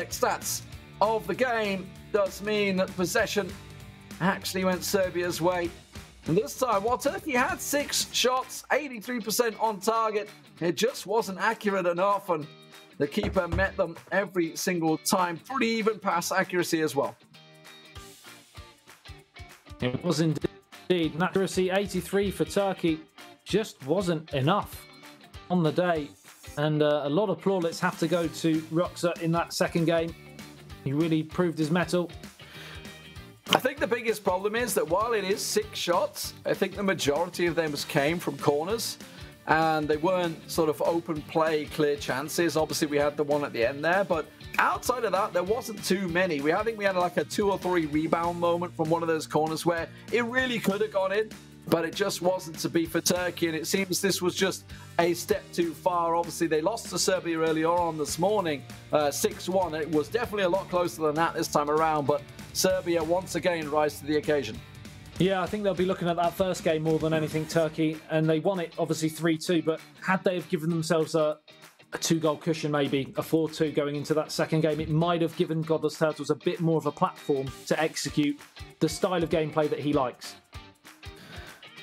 stats of the game does mean that possession actually went Serbia's way. And this time, while Turkey had 6 shots, 83% on target, it just wasn't accurate enough, and the keeper met them every single time. Pretty even pass accuracy as well. It was indeed. Accuracy 83 for Turkey just wasn't enough on the day. And a lot of plaudits have to go to Roksa in that second game. He really proved his mettle. I think the biggest problem is that while it is 6 shots, I think the majority of them came from corners. And they weren't sort of open play, clear chances. Obviously, we had the one at the end there. But outside of that, there wasn't too many. I think we had like a 2 or 3 rebound moment from one of those corners where it really could have gone in. But it just wasn't to be for Turkey, and it seems this was just a step too far. Obviously, they lost to Serbia earlier on this morning, 6-1. It was definitely a lot closer than that this time around, but Serbia once again rise to the occasion. Yeah, I think they'll be looking at that first game more than anything, Turkey, and they won it, obviously, 3-2, but had they have given themselves a 2-goal cushion, maybe, a 4-2 going into that second game, it might have given Godless Turtles a bit more of a platform to execute the style of gameplay that he likes.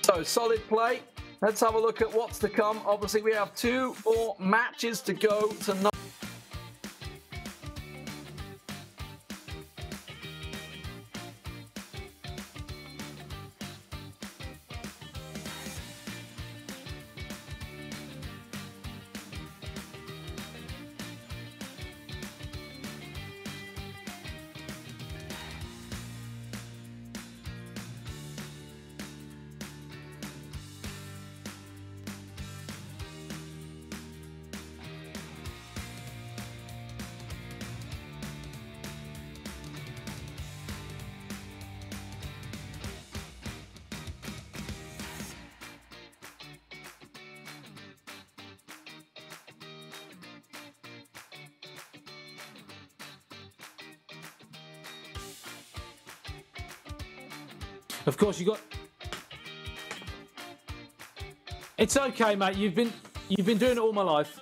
So, solid play. Let's have a look at what's to come. Obviously, we have 2 more matches to go tonight. Of course, you got. It's okay, mate. You've been doing it all my life.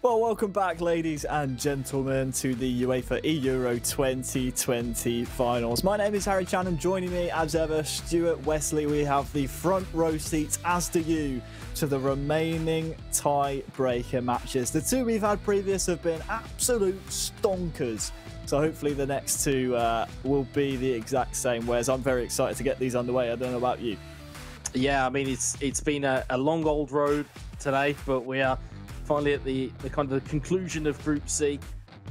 Well, welcome back, ladies and gentlemen, to the UEFA eEuro 2020 finals. My name is Harry Chanham. Joining me, as ever, Stuart Wesley. We have the front row seats, as do you, to the remaining tiebreaker matches. The two we've had previous have been absolute stonkers. So hopefully the next two will be the exact same. Whereas I'm very excited to get these underway. I don't know about you. Yeah, I mean, it's been a long old road today, but we are finally at the kind of the conclusion of Group C.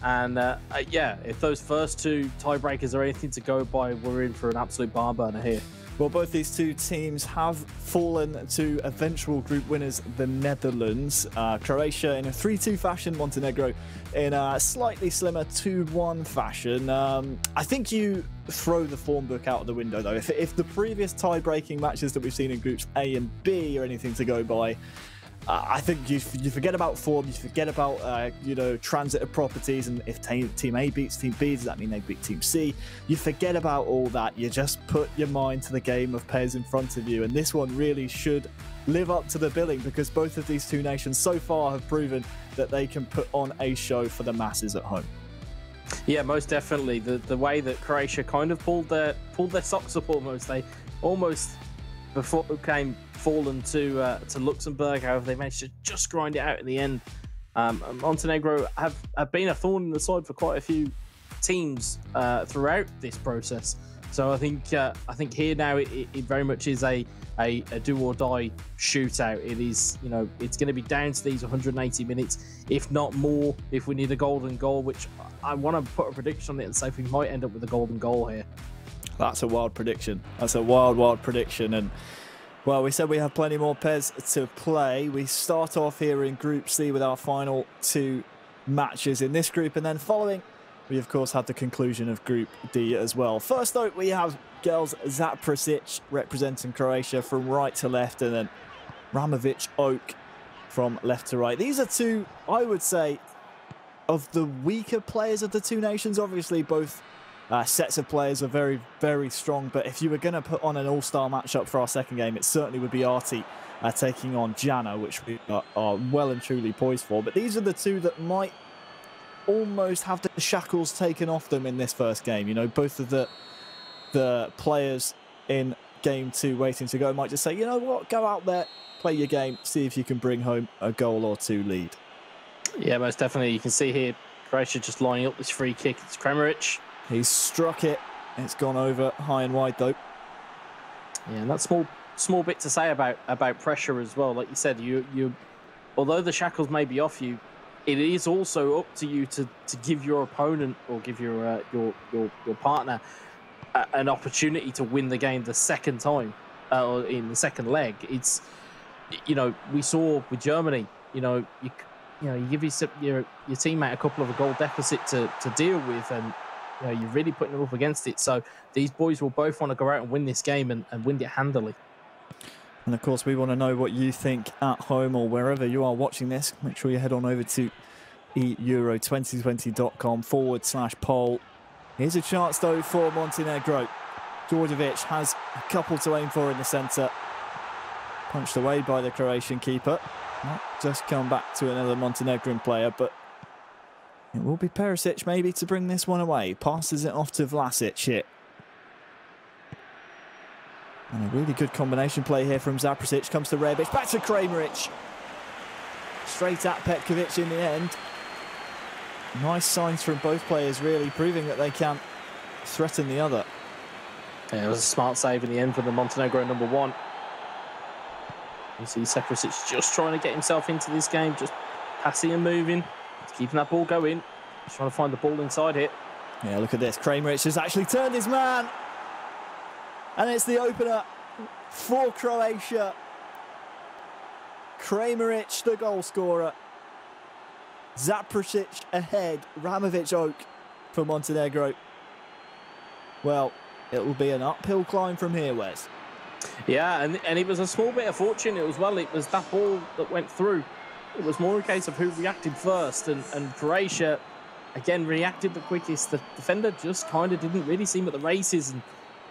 And yeah, if those first two tiebreakers are anything to go by, we're in for an absolute barn burner here. Well, both these two teams have fallen to eventual group winners, the Netherlands. Croatia in a 3-2 fashion, Montenegro in a slightly slimmer 2-1 fashion. I think you throw the form book out of the window, though. If the previous tie-breaking matches that we've seen in groups A and B are anything to go by, I think you forget about form, you forget about transitive properties, and if Team A beats Team B, does that mean they beat Team C? You forget about all that. You just put your mind to the game of pairs in front of you, and this one really should live up to the billing, because both of these two nations so far have proven that they can put on a show for the masses at home. Yeah, most definitely. The way that Croatia kind of pulled their socks up almost. They almost before came fallen to Luxembourg. However, they managed to just grind it out in the end. Montenegro have been a thorn in the side for quite a few teams throughout this process. So I think here now it very much is a do or die shootout. It is, it's going to be down to these 180 minutes, if not more, if we need a golden goal, which I want to put a prediction on it and say we might end up with a golden goal here. That's a wild prediction. That's a wild prediction. And well, we said we have plenty more pairs to play. We start off here in Group C with our final two matches in this group, and then following, we of course had the conclusion of Group D as well. First up, we have Girls Zaprasic representing Croatia from right to left, and then Ramovic Oak from left to right. These are two, I would say, of the weaker players of the two nations. Obviously, both sets of players are very, very strong, but if you were going to put on an all-star matchup for our second game, it certainly would be Arti taking on Jana, which we are well and truly poised for. But these are the two that might almost have the shackles taken off them in this first game. Both of the players in game two waiting to go might just say, you know what, go out there, play your game, see if you can bring home a goal or two lead. Yeah, most definitely. You can see here Croatia just lining up this free kick. It's Kremeric. He's struck it. It's gone over high and wide, though. Yeah, and that small bit to say about pressure as well. Like you said, you although the shackles may be off you, it is also up to you to give your opponent or give your partner an opportunity to win the game the second time, or in the second leg. It's, we saw with Germany, you give your teammate a couple of a goal deficit to deal with, and you're really putting them up against it. So these boys will both want to go out and win this game and win it handily. And of course, we want to know what you think at home or wherever you are watching this. Make sure you head on over to eEuro2020.com/poll. Here's a chance, though, for Montenegro. Djordjevic has a couple to aim for in the centre. Punched away by the Croatian keeper. Not just come back to another Montenegrin player, but it will be Perisic maybe to bring this one away. Passes it off to Vlasic here. And a really good combination play here from Zaprasic. Comes to Rebic, back to Kremeric. Straight at Petkovic in the end. Nice signs from both players, really, proving that they can threaten the other. Yeah, it was a smart save in the end for the Montenegro number one. You see Zaprasic just trying to get himself into this game, just passing and moving, keeping that ball going, just trying to find the ball inside it. Yeah, look at this. Kremeric has actually turned his man. And it's the opener for Croatia. Kremeric, the goal scorer. Zaprasic ahead. Ramovic Oak for Montenegro. Well, it will be an uphill climb from here, Wes. Yeah, and it was a small bit of fortune as well. It was that ball that went through. It was more a case of who reacted first, and Croatia, again, reacted the quickest. The defender just kind of didn't really seem at the races, and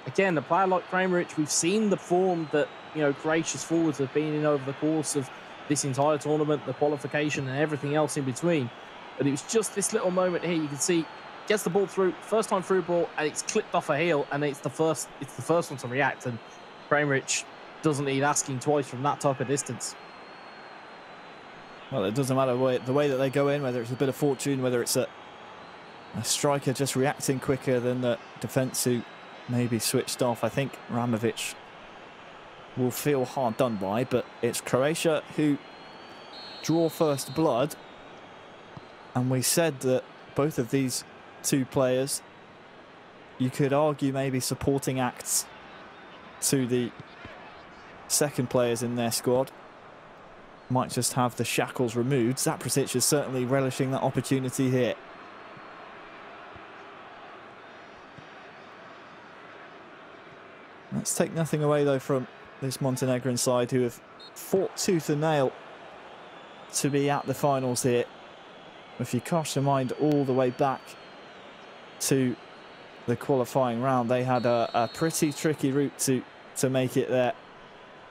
again, a player like Kremeric, we've seen the form that Croatia's forwards have been in over the course of this entire tournament, the qualification and everything else in between. But it was just this little moment here. You can see gets the ball through, first time through ball, and it's clipped off a heel, and it's the first one to react. And Kramerich doesn't need asking twice from that type of distance. Well, it doesn't matter the way that they go in, whether it's a bit of fortune, whether it's a striker just reacting quicker than the defence who maybe switched off. I think Ramovic will feel hard done by, but it's Croatia who draw first blood. And we said that both of these two players, you could argue maybe supporting acts to the second players in their squad, might just have the shackles removed. Zaprasic is certainly relishing that opportunity here. Let's take nothing away though from this Montenegrin side, who have fought tooth and nail to be at the finals here. If you cast your mind all the way back to the qualifying round, they had a pretty tricky route to make it there,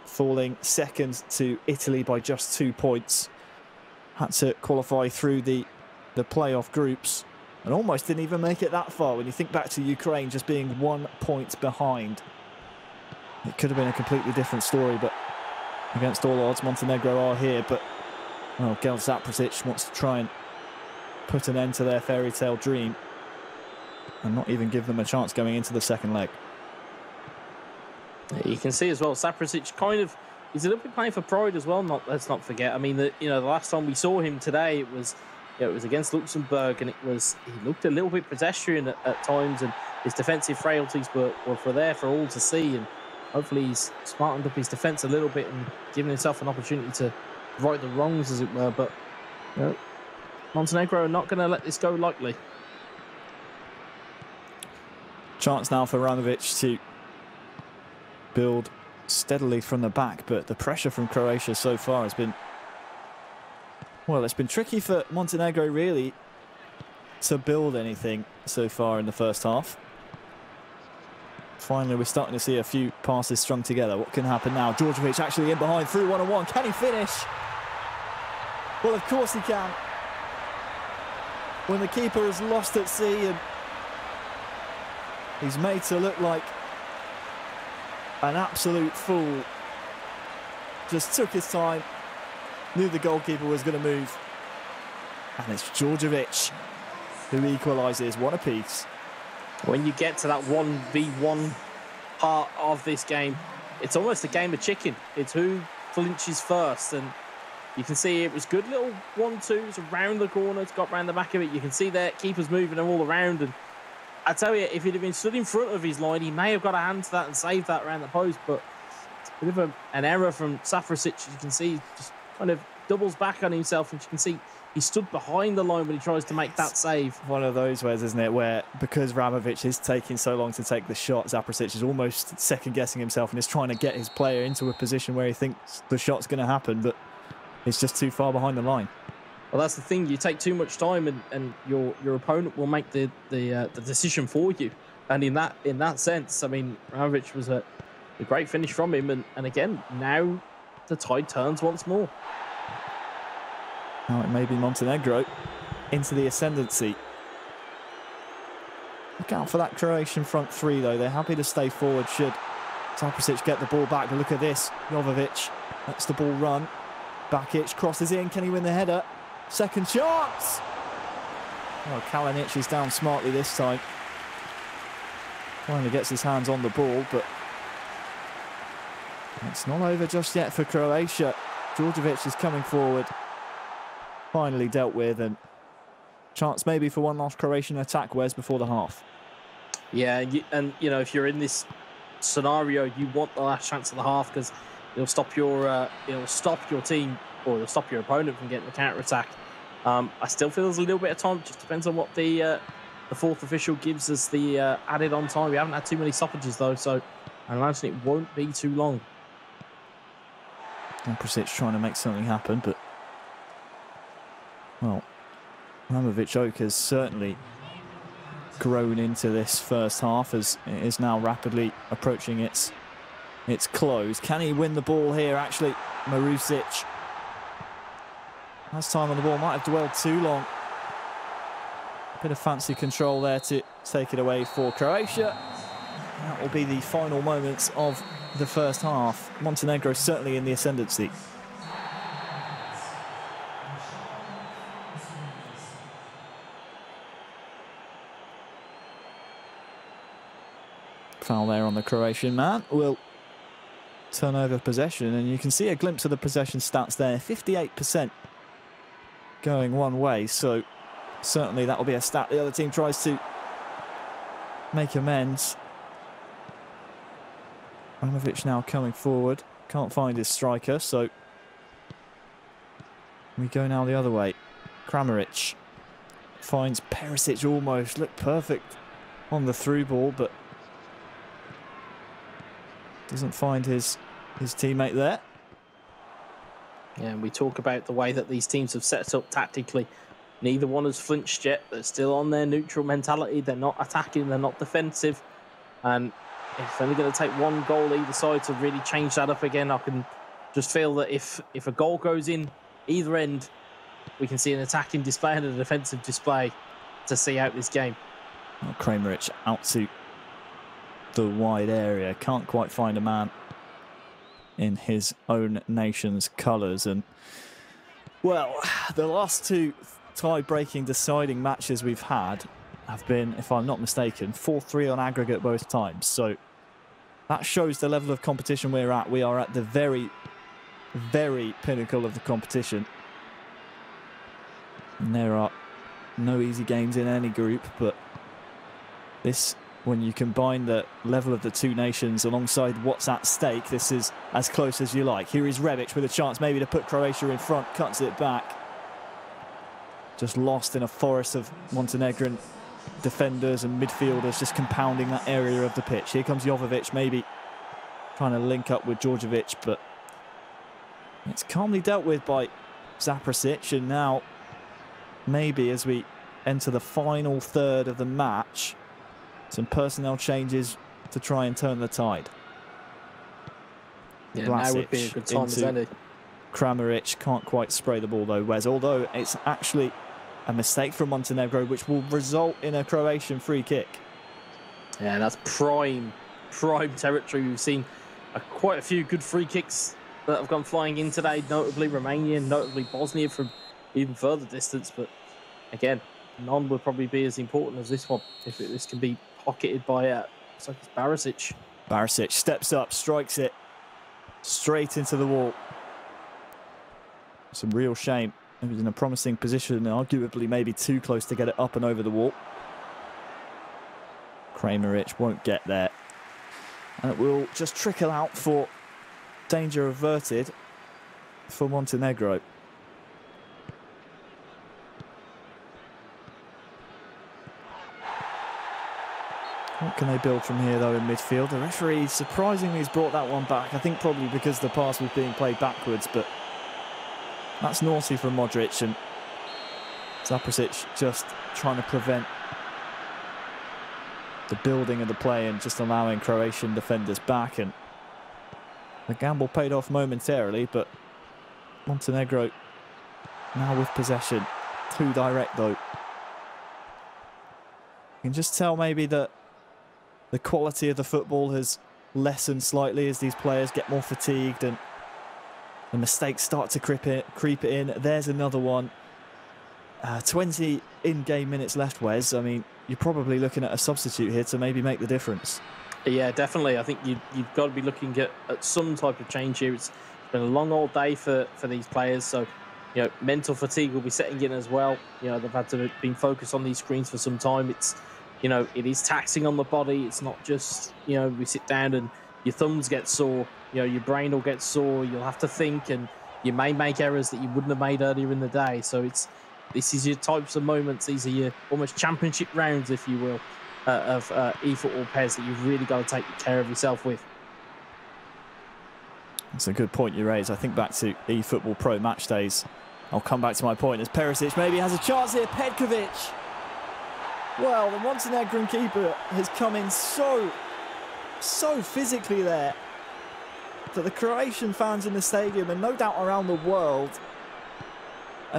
falling second to Italy by just 2 points. Had to qualify through the playoff groups and almost didn't even make it that far. When you think back to Ukraine just being 1 point behind, it could have been a completely different story, but against all odds, Montenegro are here. But, well, Gel Zaprasic wants to try and put an end to their fairy tale dream and not even give them a chance going into the second leg. You can see as well, Zaprasic kind of, he's a little bit playing for pride as well. Let's not forget. I mean, the last time we saw him today, it was against Luxembourg, and he looked a little bit pedestrian at times, and his defensive frailties were there for all to see. And hopefully he's smartened up his defence a little bit and given himself an opportunity to right the wrongs, as it were. But Montenegro are not going to let this go lightly. Chance now for Ramovic to build steadily from the back, but the pressure from Croatia so far has been, well, it's been tricky for Montenegro really to build anything so far in the first half. Finally, we're starting to see a few passes strung together. What can happen now? Djordjevic actually in behind, through 1-on-1. Can he finish? Well, of course he can. When the keeper is lost at sea and he's made to look like an absolute fool, just took his time, knew the goalkeeper was going to move, and it's Djordjevic who equalises. One apiece. When you get to that 1v1 part of this game, it's almost a game of chicken. It's who flinches first, and you can see it was good little 1-2s around the corners, got round the back of it. You can see their keepers moving them all around, and I tell you, if he'd have been stood in front of his line, he may have got a hand to that and saved that around the post, but it's a bit of an error from Zaprasic. You can see he just kind of doubles back on himself, and you can see he stood behind the line when he tries to make that save. One of those ways, isn't it, where because Ramovic is taking so long to take the shot, Zaprasic is almost second-guessing himself and is trying to get his player into a position where he thinks the shot's going to happen, but it's just too far behind the line. Well, that's the thing. You take too much time, and your opponent will make the decision for you. And in that sense, I mean, Ramovic was a great finish from him, and again, now the tide turns once more. Now it may be Montenegro into the ascendancy. Look out for that Croatian front three, though. They're happy to stay forward should Zaprasic get the ball back. But look at this. Jovovic lets the ball run. Bakic crosses in. Can he win the header? Second chance. Oh, Kalinic is down smartly this time. Finally gets his hands on the ball, but it's not over just yet for Croatia. Djordjevic is coming forward. Finally dealt with, and chance maybe for one last Croatian attack, Wes, before the half. Yeah, and you know, if you're in this scenario, you want the last chance of the half, because it'll stop your team, or it'll stop your opponent from getting the counter attack. I still feel there's a little bit of time. Just depends on what the fourth official gives us the added on time. We haven't had too many stoppages though, so I imagine it won't be too long. Zaprasic trying to make something happen, but well, Ramovic Oak has certainly grown into this first half as it is now rapidly approaching its close. Can he win the ball here? Actually, Marusic Last time on the ball, might have dwelled too long. Bit of fancy control there to take it away for Croatia. That will be the final moments of the first half. Montenegro certainly in the ascendancy. Foul there on the Croatian man. Will turn over possession, and you can see a glimpse of the possession stats there. 58% going one way, so certainly that will be a stat the other team tries to make amends. Ivanovic now coming forward. Can't find his striker, so we go now the other way. Kramaric finds Perisic almost. Looked perfect on the through ball, but doesn't find his teammate there. Yeah, and we talk about the way that these teams have set up tactically. Neither one has flinched yet. They're still on their neutral mentality. They're not attacking. They're not defensive. And it's only going to take one goal either side to really change that up again. I can just feel that if a goal goes in either end, we can see an attacking display and a defensive display to see out this game. Well, Kramaric out to the wide area. Can't quite find a man in his own nation's colours. And, well, the last two tie-breaking deciding matches we've had have been, if I'm not mistaken, 4-3 on aggregate both times. So that shows the level of competition we're at. We are at the very, very pinnacle of the competition. And there are no easy games in any group, but this, when you combine the level of the two nations alongside what's at stake, this is as close as you like. Here is Rebic with a chance maybe to put Croatia in front, cuts it back. Just lost in a forest of Montenegrin defenders and midfielders, just compounding that area of the pitch. Here comes Jovovic, maybe trying to link up with Djordjevic, but it's calmly dealt with by Zaprasic. And now, maybe as we enter the final third of the match, some personnel changes to try and turn the tide. Yeah, now would be a good time as any. Kramaric can't quite spray the ball though, Wes, although it's actually a mistake from Montenegro, which will result in a Croatian free kick. Yeah, that's prime territory. We've seen quite a few good free kicks that have gone flying in today, notably Romania, notably Bosnia from even further distance. But again, none would probably be as important as this one if this can be pocketed by Barisic. Barisic steps up, strikes it straight into the wall. Some real shame. He was in a promising position, arguably maybe too close to get it up and over the wall. Kramaric won't get there. And it will just trickle out for danger averted for Montenegro. What can they build from here, though, in midfield? The referee surprisingly has brought that one back. I think probably because the pass was being played backwards, but that's naughty from Modric, and Zaprasic just trying to prevent the building of the play and just allowing Croatian defenders back. And the gamble paid off momentarily, but Montenegro now with possession. Too direct, though. You can just tell maybe that the quality of the football has lessened slightly as these players get more fatigued and the mistakes start to creep it in. There's another one. 20 in-game minutes left, Wes. I mean, you're probably looking at a substitute here to maybe make the difference. Yeah, definitely. I think you've got to be looking at some type of change here. It's been a long old day for these players, so you know, mental fatigue will be setting in as well. You know, they've had to been focused on these screens for some time. It's, you know, it is taxing on the body. It's not just, you know, we sit down and your thumbs get sore. You know, your brain will get sore. You'll have to think, and you may make errors that you wouldn't have made earlier in the day. So this is your types of moments. These are your almost championship rounds, if you will, of eFootball PES that you've really got to take care of yourself with. That's a good point you raise. I think back to eFootball Pro match days. I'll come back to my point as Perisic maybe has a chance here. Petkovic. Well, the Montenegrin keeper has come in so physically there that the Croatian fans in the stadium, and no doubt around the world,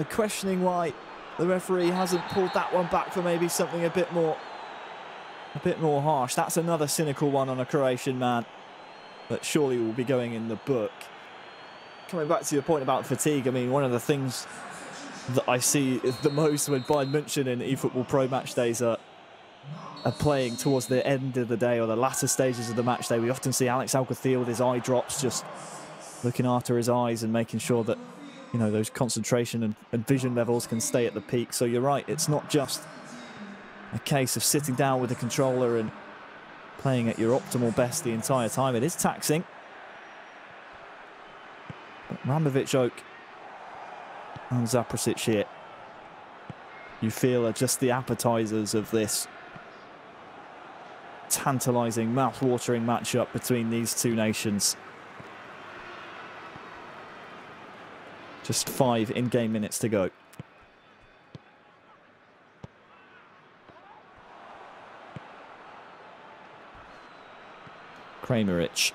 questioning why the referee hasn't pulled that one back for maybe something a bit more harsh. That's another cynical one on a Croatian man that surely will be going in the book. Coming back to your point about fatigue, I mean, one of the things that I see the most when Bayern München in eFootball Pro match days are playing towards the end of the day or the latter stages of the match day. We often see Alex Alcathia with his eye drops, just looking after his eyes and making sure that, you know, those concentration and vision levels can stay at the peak. So you're right, it's not just a case of sitting down with the controller and playing at your optimal best the entire time. It is taxing. But Ramovic, Oak and Zaprasic here, you feel, are just the appetizers of this tantalising, mouth-watering matchup between these two nations. Just 5 in-game minutes to go. Kramaric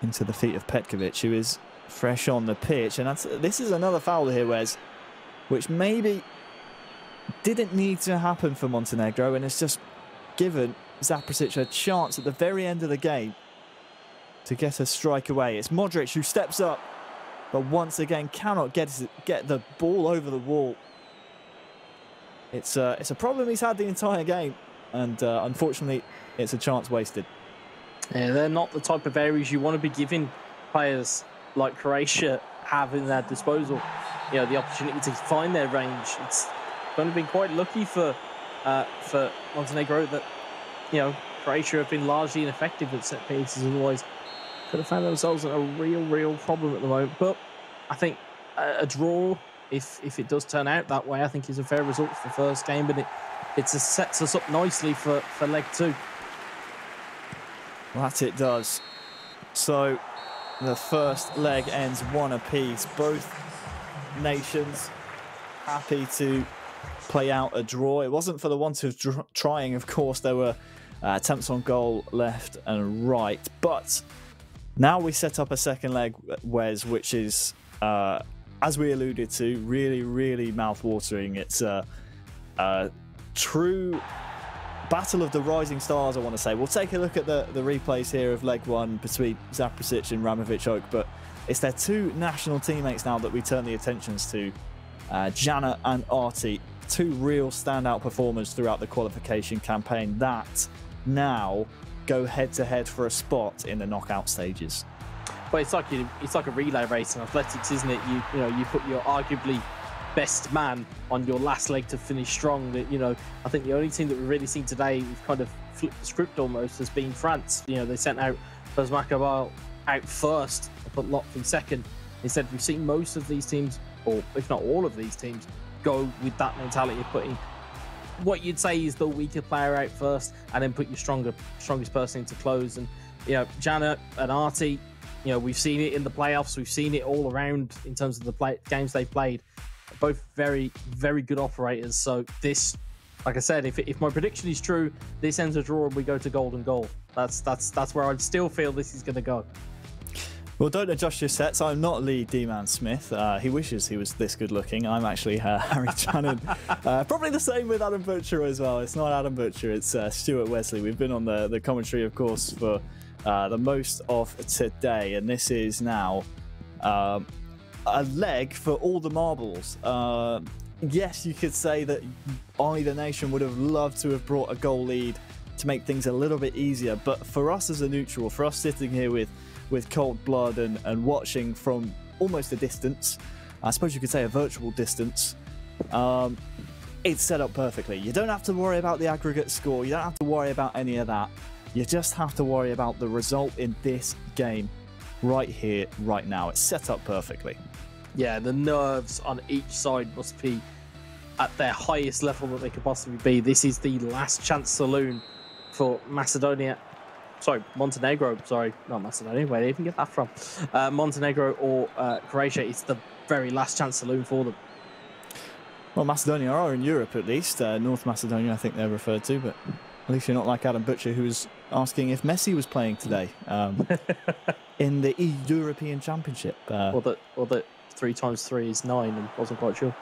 into the feet of Petkovic, who is fresh on the pitch. And this is another foul here, Wes, which maybe didn't need to happen for Montenegro, and it's just given Zaprasic a chance at the very end of the game to get a strike away. It's Modric who steps up, but once again cannot get the ball over the wall. It's a problem he's had the entire game, and unfortunately it's a chance wasted. Yeah, they're not the type of areas you want to be giving players like Croatia have in their disposal. You know, the opportunity to find their range. It's going to be quite lucky for Montenegro that, you know, Croatia have been largely ineffective at set pieces. Otherwise, could have found themselves in a real problem at the moment. But I think a draw, if it does turn out that way, I think is a fair result for the first game, but it sets us up nicely for leg 2. Well, that it does. So the first leg ends 1 apiece. Both nations happy to play out a draw. It wasn't for the want of trying, of course. There were attempts on goal left and right. But now we set up a second leg, Wes, which is, as we alluded to, really mouth-watering. It's a true battle of the rising stars, I want to say. We'll take a look at the replays here of leg 1 between Zaprasic and Ramovic Oak, but it's their 2 national teammates now that we turn the attentions to. Jana and Arti, 2 real standout performers throughout the qualification campaign that now go head-to-head for a spot in the knockout stages. Well, it's like a relay race in athletics, isn't it? You put your arguably best man on your last leg to finish strong. You know, I think the only team that we've really seen today, we've kind of flipped the script almost, has been France. You know, they sent out Bosmakabal out first, put Lotfi second. Instead, we've seen most of these teams, or if not all of these teams, go with that mentality of putting what you'd say is the weaker player out first, and then put your strongest person into close. And you know, Jana and Arti, you know, we've seen it in the playoffs. We've seen it all around in terms of the games they've played. Both very good operators. So this, like I said, if my prediction is true, this ends a draw and we go to golden goal. That's where I'd still feel this is going to go. Well, don't adjust your sets. I'm not Lee D-Man Smith. He wishes he was this good looking. I'm actually Harry Channon. Probably the same with Adam Butcher as well. It's not Adam Butcher, it's Stuart Wesley. We've been on the commentary, of course, for the most of today. And this is now a leg for all the marbles. Yes, you could say that either nation would have loved to have brought a goal lead to make things a little bit easier. But for us as a neutral, for us sitting here with cold blood and watching from almost a distance, I suppose you could say a virtual distance, it's set up perfectly. You don't have to worry about the aggregate score. You don't have to worry about any of that. You just have to worry about the result in this game right here, right now. It's set up perfectly. Yeah, the nerves on each side must be at their highest level that they could possibly be. This is the last chance saloon for Montenegro. Sorry, not Macedonia. Where did I even get that from? Montenegro or Croatia. It's the very last chance saloon for them. Well, Macedonia are in Europe at least. North Macedonia, I think they're referred to, but at least you're not like Adam Butcher, who was asking if Messi was playing today in the European Championship. Or that 3 times 3 is 9, and wasn't quite sure.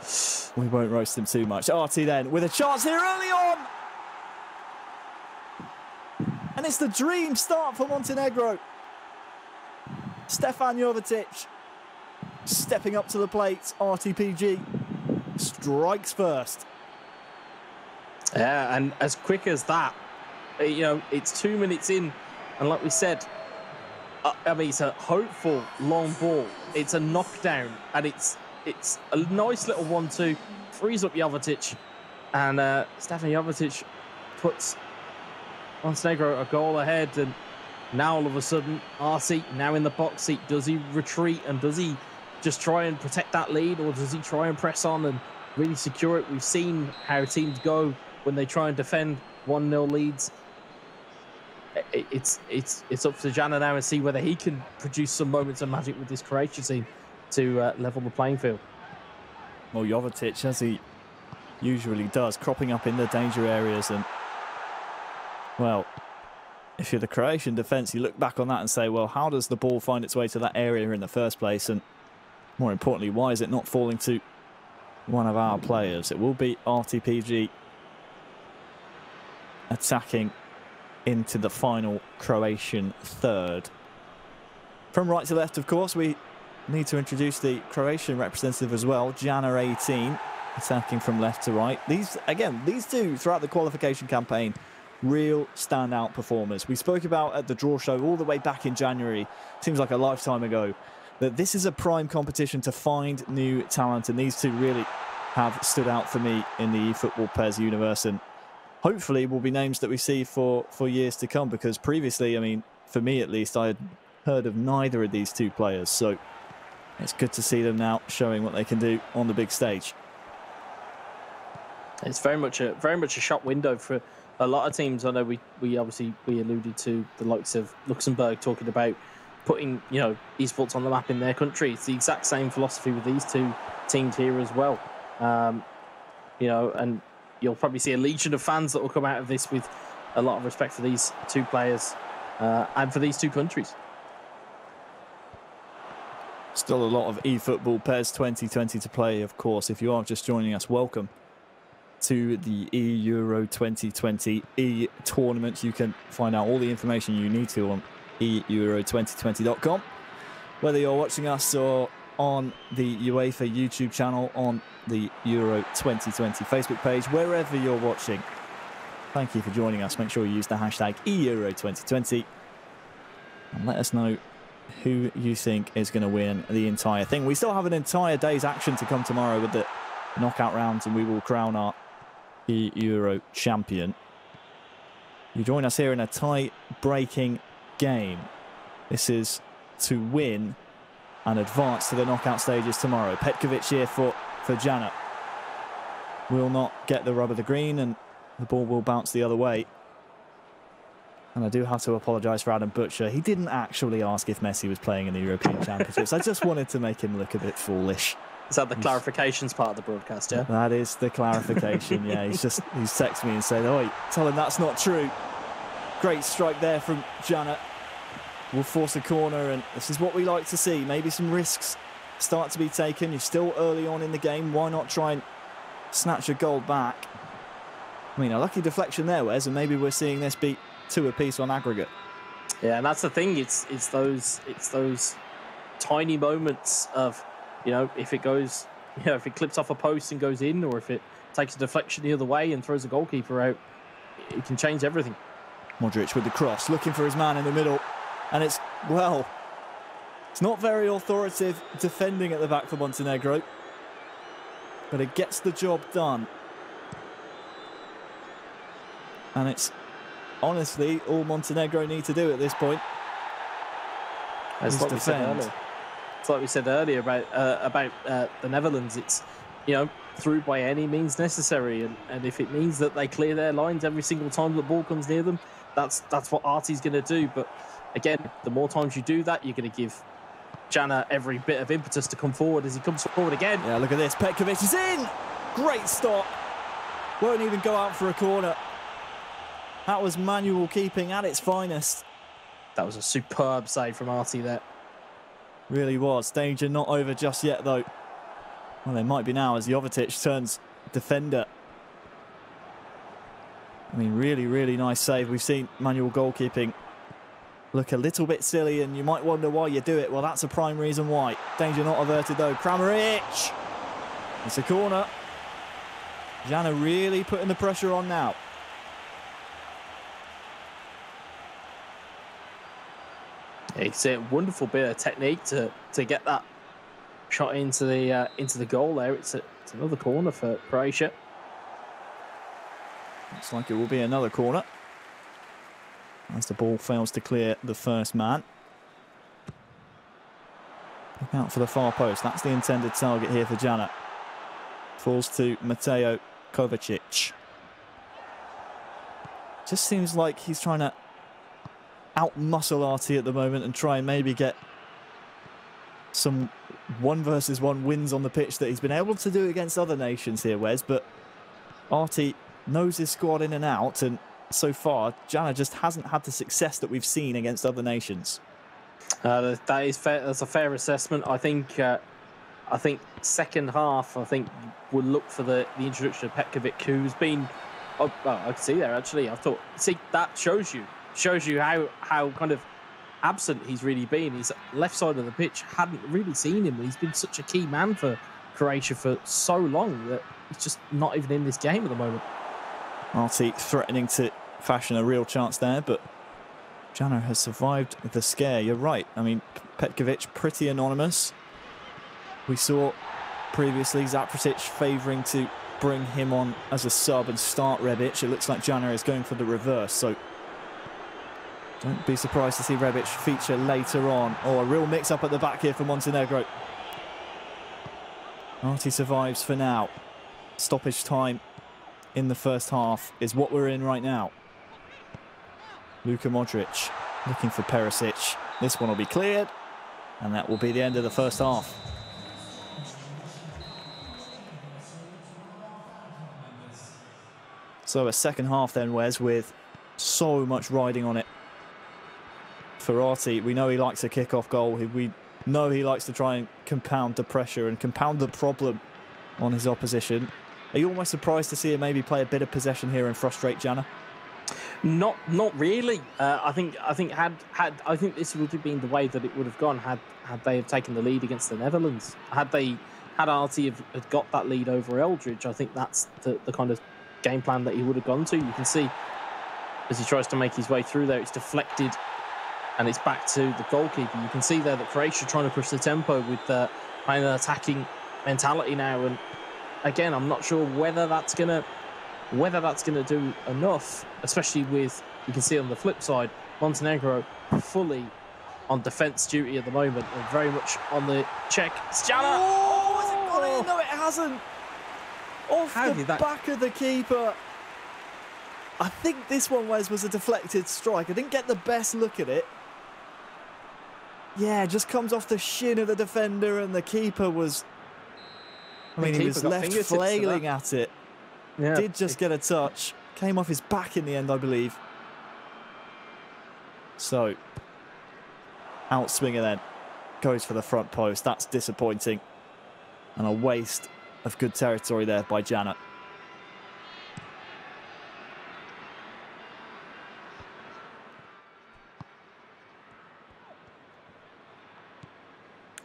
We won't roast him too much. Artie then with a chance here early on. And it's the dream start for Montenegro. Stefan Jovetic stepping up to the plate. RTPG strikes first. Yeah, and as quick as that, it's 2 minutes in, and like we said, I mean, it's a hopeful long ball. It's a knockdown, and it's a nice little 1-2, frees up Jovetic, and Stefan Jovetic puts Montenegro a goal ahead, and now all of a sudden, RC now in the box seat. Does he retreat, and does he just try and protect that lead, or does he try and press on and really secure it? We've seen how teams go when they try and defend 1-0 leads. It's up to Jana now and see whether he can produce some moments of magic with this Croatia team to level the playing field. Well, Jovetic, as he usually does, cropping up in the danger areas. And, well, if you're the Croatian defence, you look back on that and say, well, how does the ball find its way to that area in the first place? And more importantly, why is it not falling to one of our players? It will be RTPG attacking into the final Croatian third. From right to left, of course, we need to introduce the Croatian representative as well, Jana 18, attacking from left to right. These two, throughout the qualification campaign, real standout performers. We spoke about at the draw show all the way back in January, seems like a lifetime ago, that this is a prime competition to find new talent, and these two really have stood out for me in the eFootball PES universe, and hopefully will be names that we see for years to come, because previously, I mean, for me at least, I had heard of neither of these two players. So it's good to see them now showing what they can do on the big stage. It's very much a shop window for a lot of teams. I know we obviously alluded to the likes of Luxembourg talking about putting esports on the map in their country. It's the exact same philosophy with these two teams here as well. And you'll probably see a legion of fans that will come out of this with a lot of respect for these two players and for these two countries. Still a lot of eFootball PES 2020 to play, of course. If you are just joining us, welcome to the eEuro 2020 e-tournament. You can find out all the information you need to on eEuro2020.com. Whether you're watching us or on the UEFA YouTube channel, on the Euro 2020 Facebook page, wherever you're watching, thank you for joining us. Make sure you use the hashtag eEuro2020 and let us know who you think is going to win the entire thing. We still have an entire day's action to come tomorrow with the knockout rounds, and we will crown our eEuro champion. You join us here in a tie-breaking game. This is to win and advance to the knockout stages tomorrow. Petkovic here for Jana. Will not get the rub of the green, and the ball will bounce the other way. And I do have to apologise for Adam Butcher. He didn't actually ask if Messi was playing in the European Championships. I just wanted to make him look a bit foolish. Is that the clarifications part of the broadcast, yeah? That is the clarification, yeah. He's texted me and said, "Oi, tell him that's not true." Great strike there from Jana. Will force a corner, and this is what we like to see. Maybe some risks start to be taken. You're still early on in the game. Why not try and snatch a goal back? I mean, a lucky deflection there, Wes, and maybe we're seeing this beat 2 apiece on aggregate. Yeah, and that's the thing. It's those tiny moments of, if it goes, if it clips off a post and goes in, or if it takes a deflection the other way and throws a goalkeeper out, it can change everything. Modric with the cross, looking for his man in the middle. And it's not very authoritative defending at the back for Montenegro, but it gets the job done. And it's honestly all Montenegro need to do at this point. It's like we said earlier about the Netherlands. It's through by any means necessary, and if it means that they clear their lines every single time the ball comes near them, that's what Artie's going to do. But again, the more times you do that, you're going to give Jana every bit of impetus to come forward as he comes forward again. Yeah, look at this. Petkovic is in. Great stop. Won't even go out for a corner. That was manual keeping at its finest. That was a superb save from Artie there. Really was. Danger not over just yet, though. Well, they might be now as Jovetic turns defender. I mean, really, really nice save. We've seen manual goalkeeping look a little bit silly, and you might wonder why you do it. Well, that's a prime reason why. Danger not averted, though. Kramaric! It's a corner. Jana really putting the pressure on now. It's a wonderful bit of technique to get that shot into the goal there. It's another corner for Croatia. Looks like it will be another corner as the ball fails to clear the first man. Look out for the far post. That's the intended target here for Jana. Falls to Mateo Kovacic. Just seems like he's trying to out-muscle RT at the moment and try and maybe get some 1-versus-1 wins on the pitch that he's been able to do against other nations here, Wes. But RT knows his squad in and out, and so far, Jana just hasn't had the success that we've seen against other nations. That is fair. That's a fair assessment. I think second half, we'll look for the introduction of Petkovic, who's been. Oh, well, I can see there actually. I thought, see, that shows you how kind of absent he's really been. His left side of the pitch, hadn't really seen him. He's been such a key man for Croatia for so long that he's just not even in this game at the moment. RT threatening to fashion a real chance there, but Jana has survived the scare. You're right. I mean, Petkovic, pretty anonymous. We saw previously Zaprasic favouring to bring him on as a sub and start Rebic. It looks like Jana is going for the reverse, so don't be surprised to see Rebic feature later on. Oh, a real mix-up at the back here for Montenegro. RT survives for now. Stoppage time in the first half is what we're in right now. Luka Modric looking for Perisic. This one will be cleared, and that will be the end of the first half. So a second half then, Wes, with so much riding on it for RT. We know he likes a kick-off goal. We know he likes to try and compound the pressure and compound the problem on his opposition. Are you almost surprised to see him maybe play a bit of possession here and frustrate Jana? Not really. I think this would have been the way that it would have gone had they have taken the lead against the Netherlands. Had RT had got that lead over Eldridge, I think that's the kind of game plan that he would have gone to. You can see as he tries to make his way through there, it's deflected and it's back to the goalkeeper. You can see there that Croatia trying to push the tempo with playing an attacking mentality now, and again, I'm not sure whether that's gonna do enough, especially with, you can see on the flip side, Montenegro fully on defence duty at the moment and very much on the check. Jana! Oh, has it gone in? No, it hasn't. Off the back of the keeper. I think this one, Wes, was a deflected strike. I didn't get the best look at it. Yeah, just comes off the shin of the defender, and the keeper was... I mean, he was left flailing at it. Yeah, did just get a touch. Came off his back in the end, I believe. So, outswinger then. Goes for the front post. That's disappointing. And a waste of good territory there by Jana.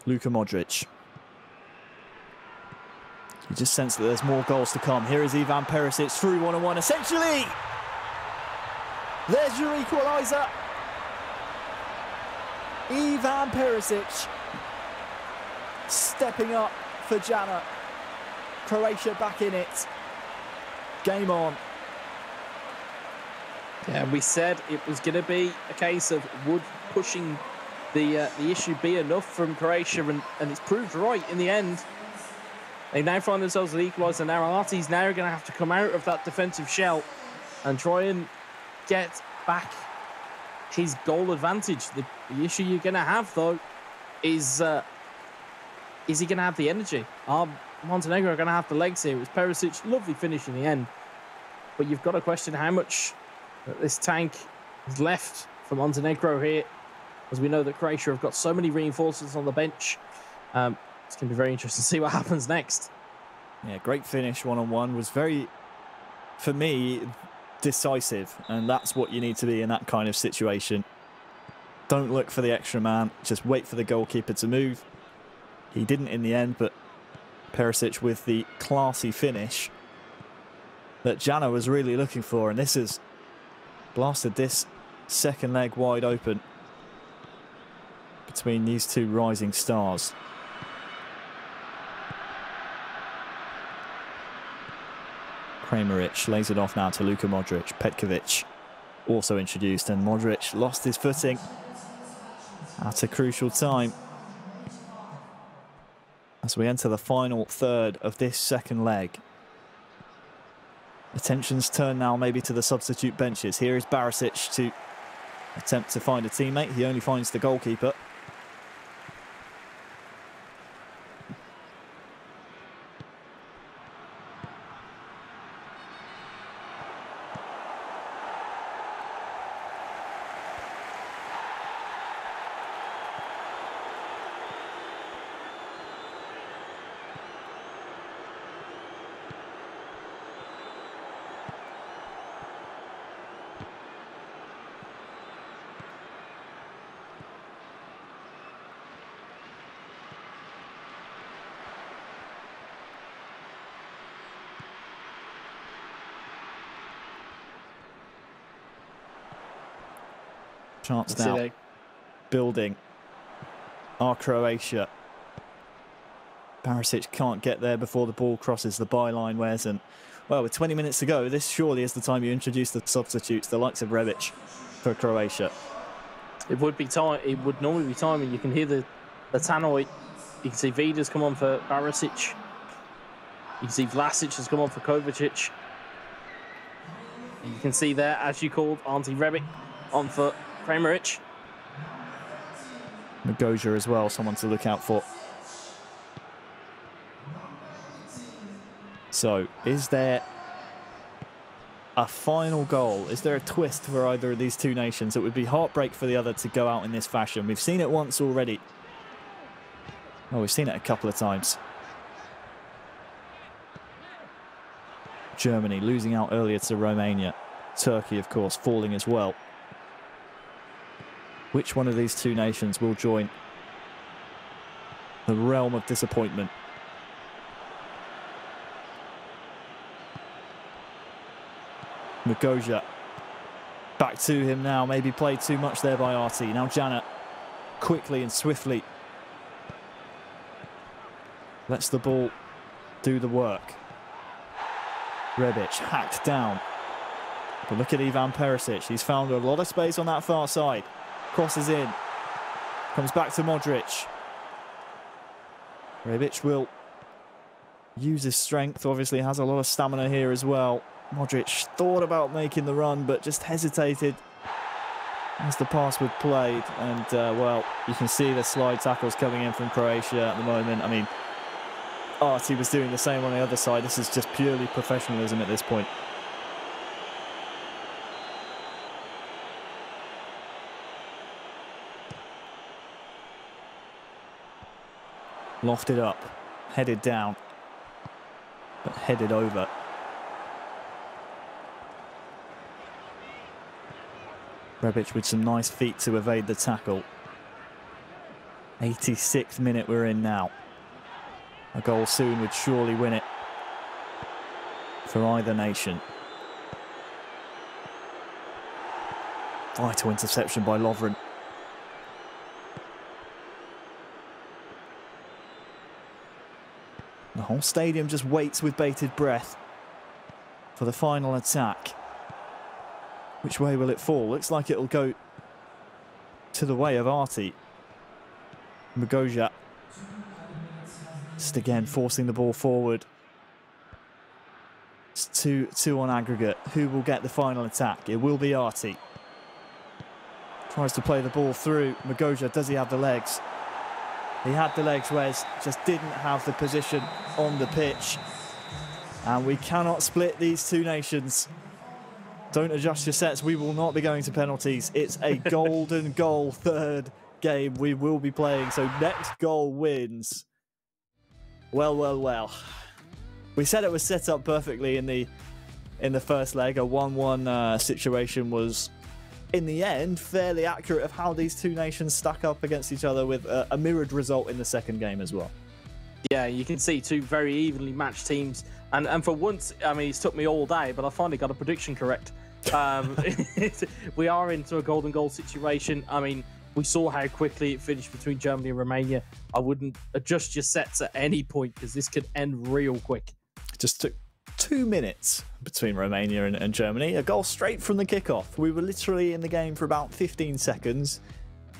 Luka Modric. You just sense that there's more goals to come. Here is Ivan Perisic through 1-on-1. Essentially, there's your equaliser. Ivan Perisic stepping up for Jana. Croatia back in it. Game on. Yeah, we said it was going to be a case of would pushing the issue be enough from Croatia, and it's proved right in the end. They now find themselves at equaliser. Now RT's now going to have to come out of that defensive shell and try and get back his goal advantage. The issue you're going to have, though, is he going to have the energy? Montenegro are going to have the legs here. It was Perisic, lovely finish in the end. But you've got to question how much this tank is left for Montenegro here. as we know that Croatia have got so many reinforcements on the bench. It's going to be very interesting to see what happens next. Yeah, great finish one-on-one. Was very, for me, decisive, and that's what you need to be in that kind of situation. Don't look for the extra man, just wait for the goalkeeper to move. He didn't in the end, but Perisic with the classy finish that Jana was really looking for, and this has blasted this second leg wide open between these two rising stars. Kramaric lays it off now to Luka Modric. Petkovic also introduced, and Modric lost his footing at a crucial time as we enter the final third of this second leg. Attention's turned now maybe to the substitute benches. Here is Barisic to attempt to find a teammate. He only finds the goalkeeper. Chance now, building. Our Croatia. Barisic can't get there before the ball crosses the byline, Wes, and well, with 20 minutes to go, this surely is the time you introduce the substitutes, the likes of Rebic for Croatia. It would be time. It would normally be time, and you can hear the tannoy. You can see Vida's come on for Barisic. You can see Vlasic has come on for Kovacic. And you can see there, as you called, Ante Rebic on for Kramaric. Magoja as well, someone to look out for. So, is there a final goal? Is there a twist for either of these two nations? It would be heartbreak for the other to go out in this fashion. We've seen it once already. Oh, we've seen it a couple of times. Germany losing out earlier to Romania. Turkey, of course, falling as well. Which one of these two nations will join the realm of disappointment? Magoja. Back to him now. Maybe played too much there by RT. Now Jana quickly and swiftly lets the ball do the work. Rebic hacked down. But look at Ivan Perisic. He's found a lot of space on that far side. Crosses in. Comes back to Modric. Rebic will use his strength. Obviously has a lot of stamina here as well. Modric thought about making the run, but just hesitated as the pass was played. And, well, you can see the slide tackles coming in from Croatia at the moment. I mean, Artie was doing the same on the other side. This is just purely professionalism at this point. Lofted up, headed down, but headed over. Rebic with some nice feet to evade the tackle. 86th minute we're in now. A goal soon would surely win it for either nation. Vital interception by Lovren. The whole stadium just waits with bated breath for the final attack. Which way will it fall? Looks like it'll go to the way of Artie. Magoja just again forcing the ball forward. It's 2-2 on aggregate. Who will get the final attack? It will be Artie. Tries to play the ball through. Magoja, does he have the legs? He had the legs, Wes, just didn't have the position on the pitch. And we cannot split these two nations. Don't adjust your sets. We will not be going to penalties. It's a golden goal third game we will be playing. So next goal wins. Well, well, well. We said it was set up perfectly in the first leg. A 1-1 situation was, in the end, fairly accurate of how these two nations stack up against each other, with a mirrored result in the second game as well. Yeah, you can see two very evenly matched teams. And for once, I mean, it's took me all day, but I finally got a prediction correct. We are into a golden goal situation. I mean, we saw how quickly it finished between Germany and Romania. I wouldn't adjust your sets at any point because this could end real quick. It just took 2 minutes between Romania and Germany. A goal straight from the kickoff. We were literally in the game for about 15 seconds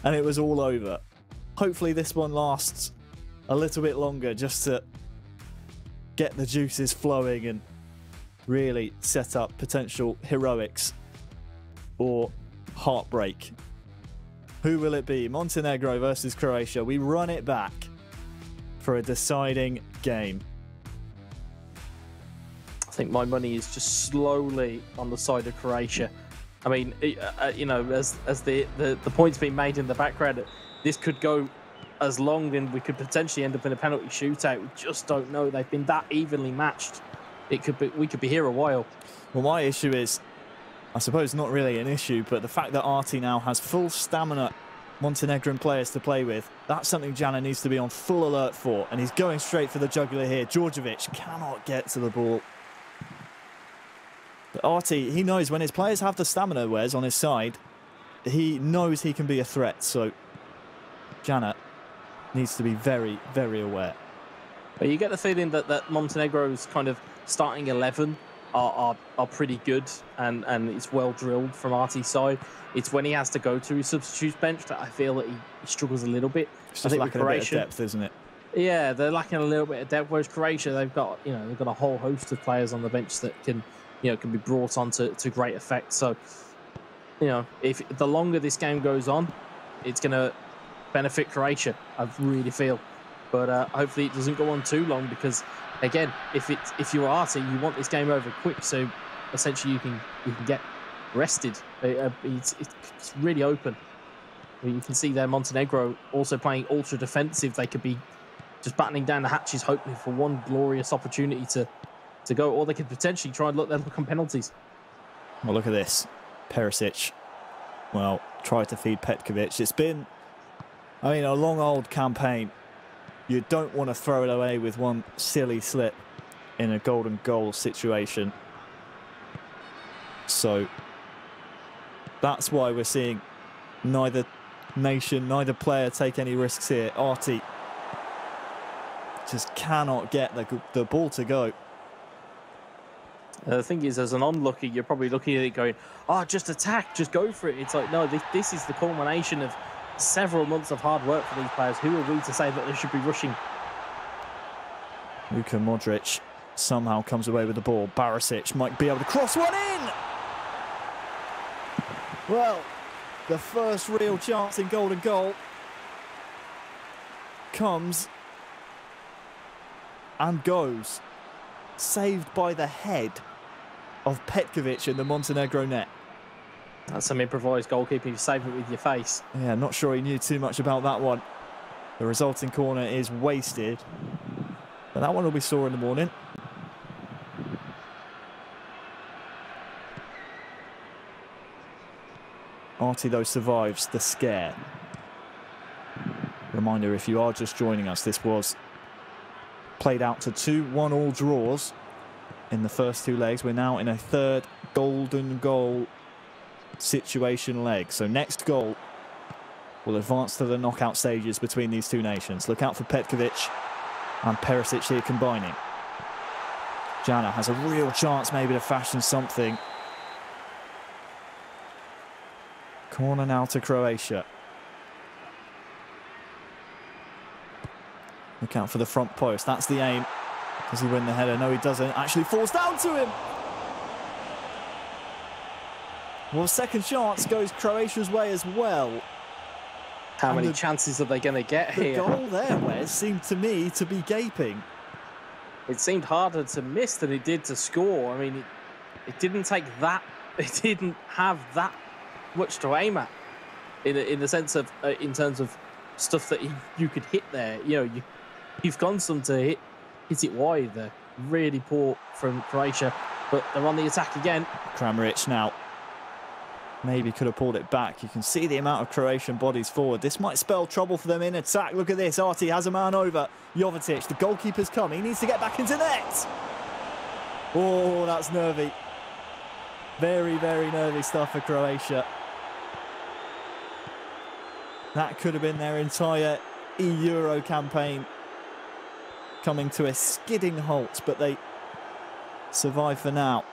and it was all over. Hopefully this one lasts a little bit longer just to get the juices flowing and really set up potential heroics or heartbreak. Who will it be? Montenegro versus Croatia. We run it back for a deciding game. I think my money is just slowly on the side of Croatia. I mean, you know, as the points being made in the background, this could go as long and we could potentially end up in a penalty shootout. We just don't know. They've been that evenly matched. We could be here a while. Well, my issue is, I suppose not really an issue, but the fact that Arti now has full stamina Montenegrin players to play with, that's something Jana needs to be on full alert for. And he's going straight for the jugular here. Djordjevic cannot get to the ball. But Arti, he knows when his players have the stamina, Wes, on his side, he knows he can be a threat. So Jana needs to be very, very aware. But you get the feeling that Montenegro's kind of starting 11 are pretty good and it's well drilled from Arti's side. It's when he has to go to his substitutes bench that I feel that he struggles a little bit. It's just lacking a bit of depth, isn't it? Yeah, they're lacking a little bit of depth. Whereas Croatia, they've got a whole host of players on the bench that can be brought on to great effect. So, if the longer this game goes on, it's going to benefit Croatia, I really feel. But hopefully it doesn't go on too long because, again, if you're Arti, you want this game over quick, so essentially you can get rested. It's really open. You can see there Montenegro also playing ultra defensive. They could be just battening down the hatches, hoping for one glorious opportunity to go, or they could potentially try and look on penalties. Well, look at this. Perisic, well, tried to feed Petkovic. It's been, a long old campaign. You don't want to throw it away with one silly slip in a golden goal situation. So that's why we're seeing neither nation, neither player take any risks here. Arti just cannot get the ball to go. The thing is, as an onlooker, you're probably looking at it going, oh, just attack, just go for it. It's like, no, this is the culmination of several months of hard work for these players. Who are we to say that they should be rushing? Luka Modric somehow comes away with the ball. Barisic might be able to cross one in. Well, the first real chance in golden goal comes and goes. Saved by the head of Petkovic in the Montenegro net. That's some improvised goalkeeping. You save it with your face. Yeah, not sure he knew too much about that one. The resulting corner is wasted. But that one will be sore in the morning. Arti, though, survives the scare. Reminder, if you are just joining us, this was played out to 2-1 all draws in the first two legs. We're now in a third golden goal situation leg. So next goal will advance to the knockout stages between these two nations. Look out for Petkovic and Perisic here combining. Jana has a real chance maybe to fashion something. Corner now to Croatia. Look out for the front post. That's the aim. Does he win the header? No, he doesn't. Actually falls down to him. Well, second chance goes Croatia's way as well. How many chances are they going to get here? The goal there, Wes, seemed to me to be gaping. It seemed harder to miss than it did to score. I mean, it didn't take that they didn't have that much to aim at in the sense of in terms of stuff that you could hit there. You know, you've gone some to hit it wide there. Really poor from Croatia, but they're on the attack again. Kramaric now. Maybe could have pulled it back. You can see the amount of Croatian bodies forward. This might spell trouble for them in attack. Look at this. Arti has a man over Jovetic. The goalkeeper's come. He needs to get back into net. Oh, that's nervy. Very, very nervy stuff for Croatia. That could have been their entire eEuro campaign coming to a skidding halt, but they survive for now.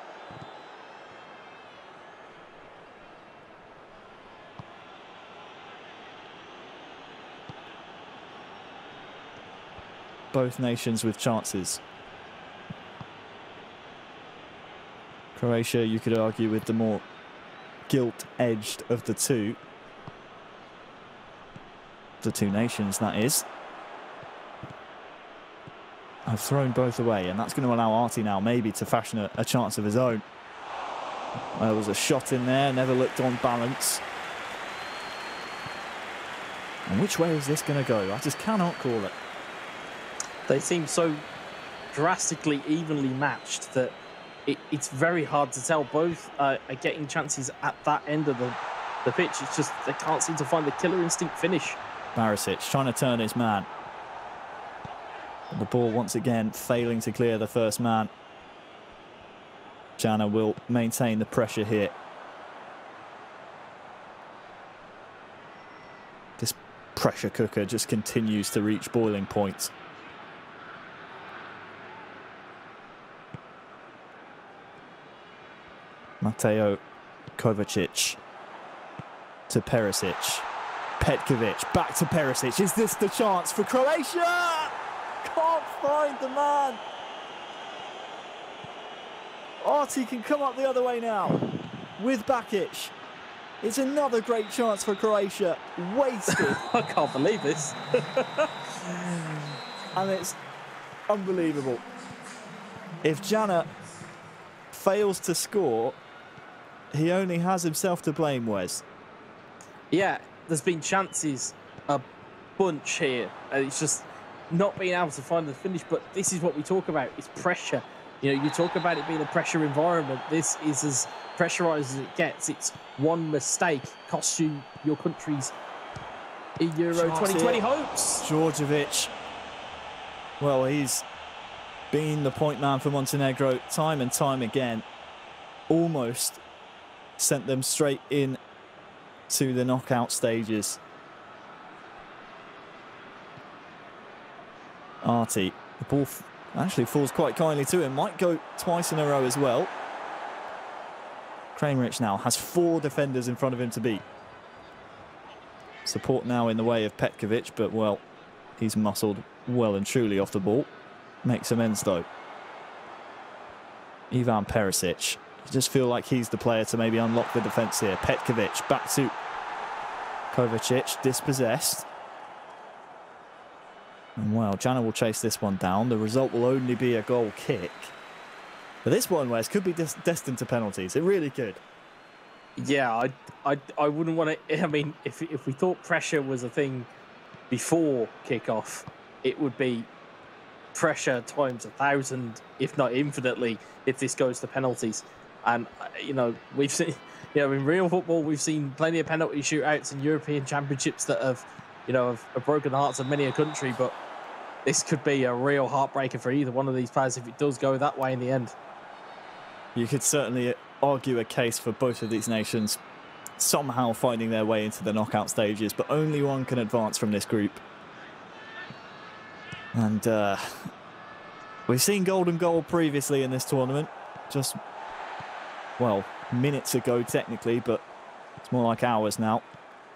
Both nations with chances. Croatia, you could argue, with the more gilt-edged of the two. The two nations, that is. I've thrown both away, and that's going to allow Arti now maybe to fashion a chance of his own. There was a shot in there, never looked on balance. And which way is this going to go? I just cannot call it. They seem so drastically evenly matched that it's very hard to tell. Both are getting chances at that end of the pitch. It's just they can't seem to find the killer instinct finish. Barisic trying to turn his man. The ball once again failing to clear the first man. Jana will maintain the pressure here. This pressure cooker just continues to reach boiling point. Mateo Kovacic to Perisic. Petkovic back to Perisic. Is this the chance for Croatia? Can't find the man. Arti can come up the other way now with Bakic. It's another great chance for Croatia. Wasted. I can't believe this. And it's unbelievable. If Jana fails to score, he only has himself to blame, Wes. Yeah, there's been chances a bunch here. It's just not being able to find the finish, but this is what we talk about. It's pressure. You know, you talk about it being a pressure environment. This is as pressurised as it gets. It's one mistake costs you your country's Euro 2020 hopes. Djordjevic. Well, he's been the point man for Montenegro time and time again. Almost sent them straight in to the knockout stages. Arti, the ball actually falls quite kindly to him. Might go twice in a row as well. Kramaric now has 4 defenders in front of him to beat. Support now in the way of Petkovic, but well, he's muscled well and truly off the ball. Makes amends though. Ivan Perisic. I just feel like he's the player to maybe unlock the defence here. Petkovic back to Kovacic, dispossessed. And well, Jana will chase this one down. The result will only be a goal kick. But this one, Wes, could be destined to penalties. It really could. Yeah, I wouldn't want to. I mean, if we thought pressure was a thing before kickoff, it would be pressure times 1,000, if not infinitely, if this goes to penalties. And you know, we've seen, you know, in real football, we've seen plenty of penalty shootouts in European championships that have, you know, have broken the hearts of many a country. But this could be a real heartbreaker for either one of these players if it does go that way in the end. You could certainly argue a case for both of these nations somehow finding their way into the knockout stages, but only one can advance from this group. And we've seen golden goal previously in this tournament, just, well, minutes ago technically, but it's more like hours now.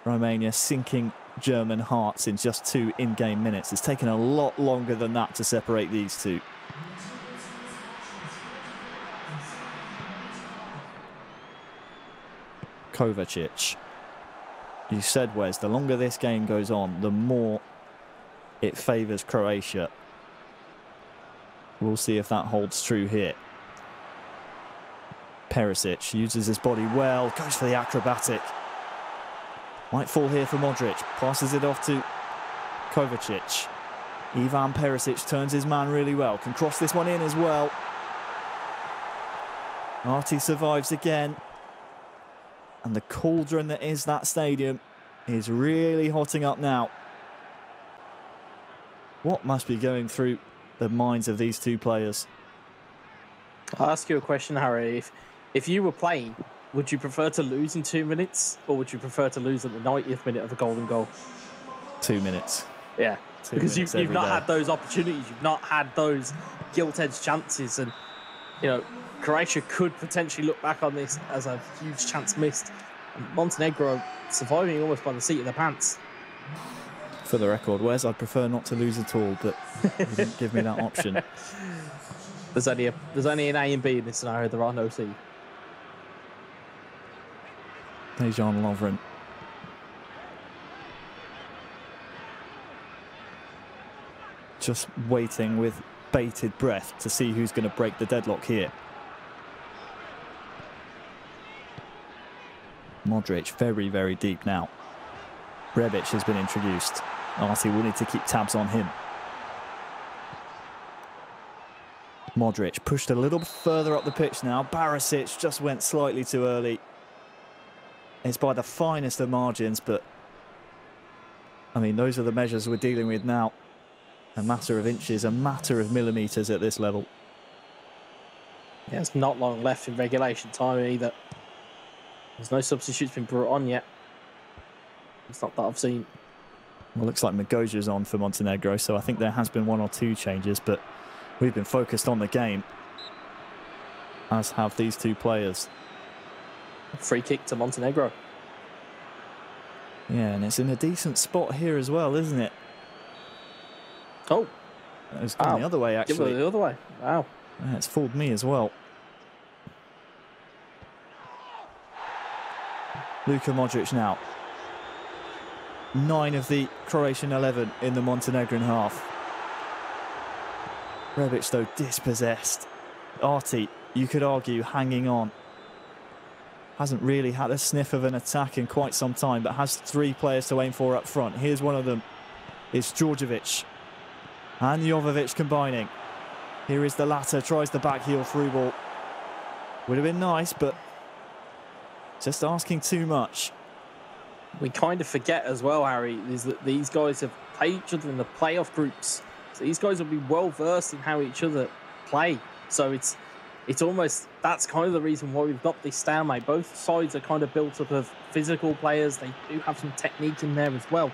Romania sinking German hearts in just 2 in-game minutes. It's taken a lot longer than that to separate these two. Kovacic. You said, Wes, the longer this game goes on, the more it favours Croatia. We'll see if that holds true here. Perisic uses his body well, goes for the acrobatic. Might fall here for Modric, passes it off to Kovacic. Ivan Perisic turns his man really well, can cross this one in as well. Artie survives again. And the cauldron that is that stadium is really hotting up now. What must be going through the minds of these two players? I'll ask you a question, Harry. If you were playing, would you prefer to lose in 2 minutes, or would you prefer to lose at the 90th minute of a golden goal? 2 minutes. Yeah, because you've not had those opportunities, you've not had those gilt-edged chances, and you know Croatia could potentially look back on this as a huge chance missed. And Montenegro surviving almost by the seat of their pants. For the record, Wes, I'd prefer not to lose at all, but you didn't give me that option. There's only an A and B in this scenario. There are no C. Dejan Lovren. Just waiting with bated breath to see who's going to break the deadlock here. Modric very, very deep now. Rebic has been introduced. Artie will need to keep tabs on him. Modric pushed a little further up the pitch now. Barisic just went slightly too early. It's by the finest of margins, but I mean, those are the measures we're dealing with now. A matter of inches, a matter of millimetres at this level. Yeah, it's not long left in regulation time either. There's no substitutes been brought on yet. It's not that I've seen. Well, looks like Magoja's on for Montenegro, so I think there has been 1 or 2 changes, but we've been focused on the game, as have these two players. Free kick to Montenegro. Yeah, and it's in a decent spot here as well, isn't it? Oh. It's gone the other way, actually. The other way. Wow. Yeah, it's fooled me as well. Luka Modric now. 9 of the Croatian 11 in the Montenegrin half. Rebic, though, dispossessed. Artie, you could argue, hanging on. Hasn't really had a sniff of an attack in quite some time, but has 3 players to aim for up front. Here's one of them. It's Djordjevic and Jovovic combining. Here is the latter, tries the back heel through ball. Would have been nice, but just asking too much. We kind of forget as well, Harry, is that these guys have played each other in the playoff groups. So these guys will be well versed in how each other play. So it's almost, that's kind of the reason why we've got this stalemate. Both sides are kind of built up of physical players. They do have some technique in there as well.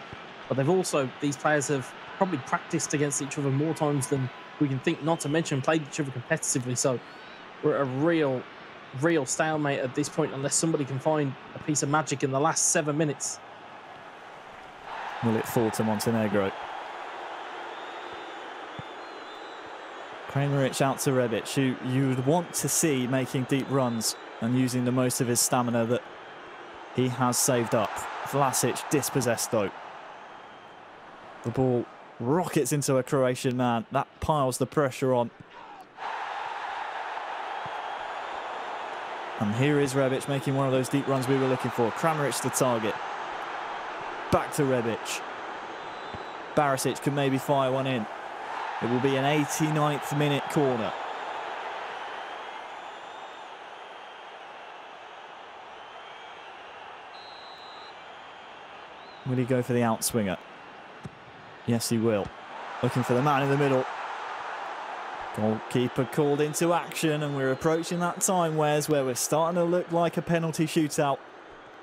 But they've also, these players have probably practiced against each other more times than we can think, not to mention played each other competitively. So we're at a real stalemate at this point unless somebody can find a piece of magic in the last 7 minutes. Will it fall to Montenegro? Kramaric out to Rebic, who you would want to see making deep runs and using the most of his stamina that he has saved up. Vlasic dispossessed though. The ball rockets into a Croatian man. That piles the pressure on. And here is Rebic making one of those deep runs we were looking for. Kramaric the target. Back to Rebic. Barisic can maybe fire one in. It will be an 89th minute corner. Will he go for the outswinger? Yes, he will. Looking for the man in the middle. Goalkeeper called into action, and we're approaching that time, where we're starting to look like a penalty shootout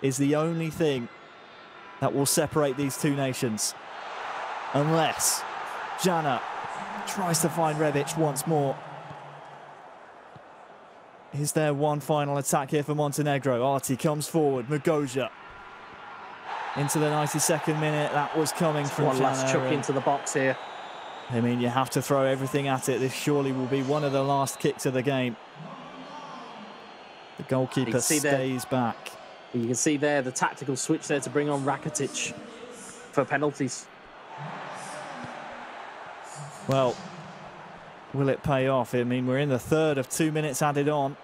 is the only thing that will separate these two nations. Unless Jana tries to find Rebic once more. Is there one final attack here for Montenegro? Artie comes forward, Magoja. Into the 92nd minute, that was coming from one Jana. last chuck into the box here. I mean, you have to throw everything at it. This surely will be one of the last kicks of the game. The goalkeeper stays back. You can see there the tactical switch there to bring on Rakitic for penalties. Well, will it pay off? I mean, we're in the third of 2 minutes added on.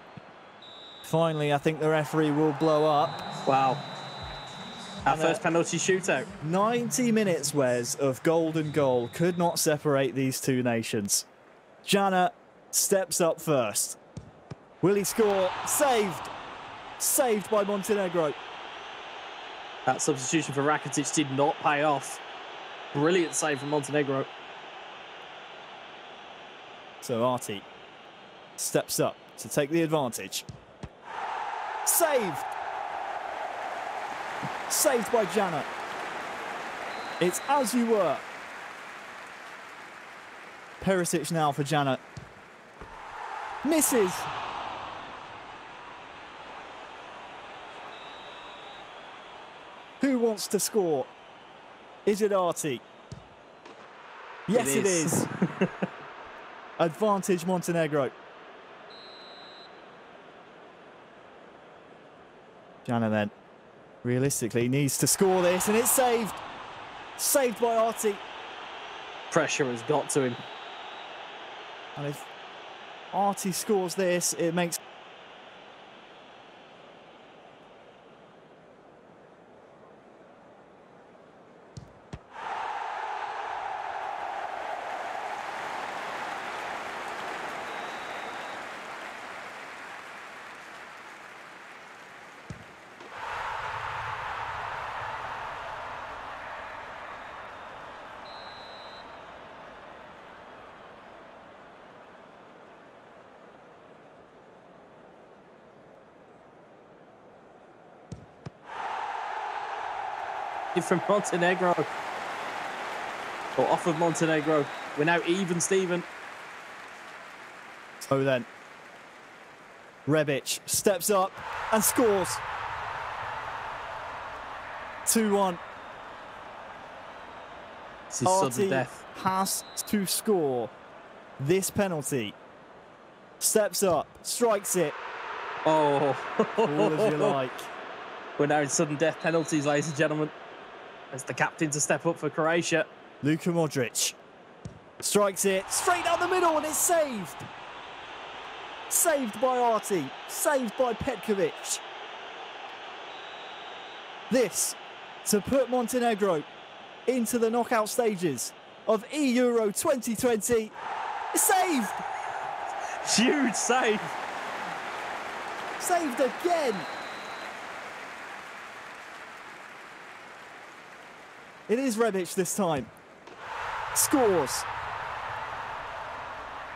Finally, I think the referee will blow up. Wow. Our first penalty shootout. 90 minutes, Wes, of golden goal could not separate these two nations. Jana steps up first. Will he score? Saved! Saved by Montenegro. That substitution for Rakitic did not pay off. Brilliant save from Montenegro. So Arti steps up to take the advantage. Saved! Saved by Jana. It's as you were. Perisic now for Jana. Misses. Who wants to score? Is it Arti? Yes, it is. Advantage Montenegro. Jana then, realistically, needs to score this, and it's saved. Saved by Arti. Pressure has got to him. And if Arti scores this, it makes... From Montenegro. Or off of Montenegro. We're now even, Stephen. So then, Rebic steps up and scores. 2-1. This is Arti sudden death. has to score this penalty. Steps up, strikes it. Oh. All as you like. We're now in sudden death penalties, ladies and gentlemen. As the captain to step up for Croatia. Luka Modric strikes it straight down the middle, and it's saved. Saved by Arti. Saved by Petkovic. This to put Montenegro into the knockout stages of eEuro 2020. Saved! Huge save. Saved again. It is Rebic this time. Scores.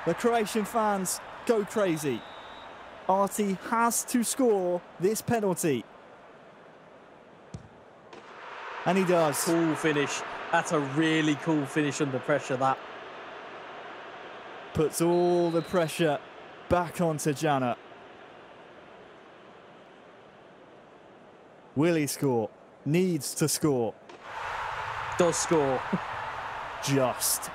The Croatian fans go crazy. Arti has to score this penalty. And he does. Cool finish. That's a really cool finish under pressure, that. Puts all the pressure back onto Jana. Will he score? Needs to score. Does score. Just.